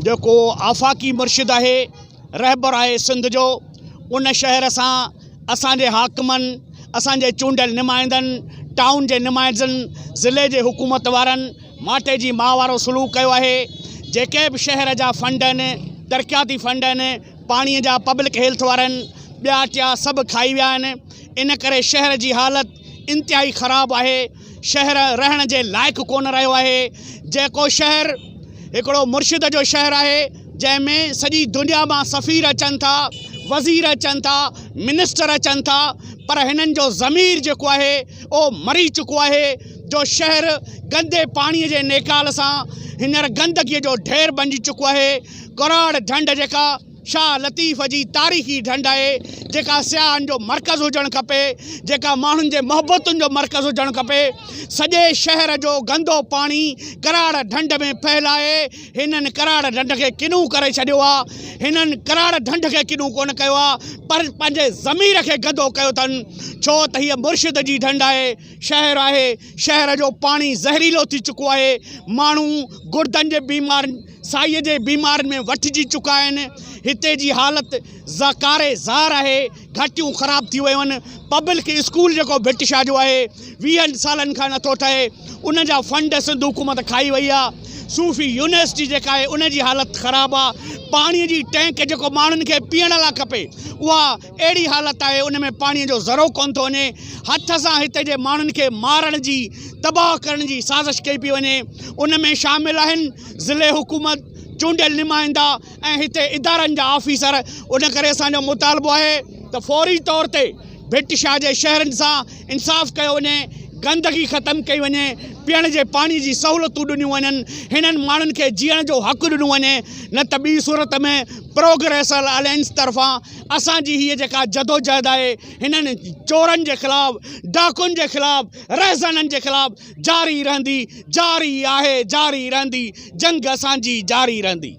जो आफ़ाकी मुर्शिद है रहबर है सिंध जो उन शहर सां असांजे हाकिमनि असांजे चूंडियल नुमाइंदनि टाउन के नुमाइंदनि ज़िले के हुकूमत वारनि माटे जी मां वारो सलूक कयो है। जेके भी शहर जा फंड आहिनि तरक्याती फंड आहिनि पानी जा पब्लिक हेल्थ वारनि ॿिया टिया सब खाई विया आहिनि। इन करे शहर की हालत इंतहाई ख़राब है। शहर रहण के लायक कोन रहियो है। जेको शहर एकड़ो मुर्शिद जो शहर है जैमें सजी दुनिया में सफ़ीर अचन था वज़ीर अचन था मिनिस्टर अचन था पर हिनन जो ज़मीर जो है वो मरी चुको है। जो शहर गंदे पानी के नेकाल से हींअर गंदगी जो ढेर बनी चुको है। कराड़ ढंढ जेका शाह लतीफ़ की तारीख़ी ढंढ है जेका सियाहन जो मरकज़ हुजण खपे जेका मानुन जे मोहब्बतुन जो मरकज़ हुजण खपे। सजे शहर जो गंदो पानी कराड़ ढंढ में फैलाए हिनन कराड़ ढंढ के किनू करे छड़ियो आ। हिनन कराड़ ढंढ के किनू कोन कयो आ पर पंहिंजे ज़मीर के गंदो कयो तन। छो त हीअ मुर्शिद जी ढंढ है शहर है। शहर जो पानी ज़हरीलो थी चुको है। मानू गुर्दन के बीमार साईअ जे बीमार में वठिजी चुका आहिनि। हिते जी हालत ज़कारे ज़ार है। घटियूं ख़राब थी वियूं आहिनि। पब्लिक स्कूल जो ब्रिटिशा जो है 20 सालन खां नथो ठहे। उन जा फंड सिंध हुकूमत खाई वही है। सूफ़ी यूनिवर्सिटी जेका है उन जी हालत ख़राब आ। पानी की टैंक जो मानुन के पीअण ला खपे उहा अड़ी हालत है उन में पानी जो ज़रो कोन थो वञे। हथ से हिते जे मानुन के मारण जी तबाह करण की साज़िश कई पई वञे। उन में शामिल आहिनि ज़िले हुकूमत चूंडियल नुमाइंदा ऐं हिते इदारनि जा ऑफिसर। उन करे असांजो मुतालबो है तो फौरी तौर ते ब्रिटिशा जे शहरनि सां इंसाफ़ कयो वञे गंदगी ख़त्म कई वञे पीअण जे पानी की सहूलतूं ॾिनियूं वञनि हिननि माण्हुनि खे जीअण जो हक़ ॾिनो वञे। न त ॿी सूरत में प्रोग्रेसल अलायंस तरफ़ां असांजी हीअ जेका जदोजहद आहे हिननि चोरनि जे ख़िलाफ़ डाकुनि जे ख़िलाफ़ रहज़ननि जे ख़िलाफ़ जारी रहंदी। जारी आहे जारी रहंदी जंग असांजी जारी रहंदी।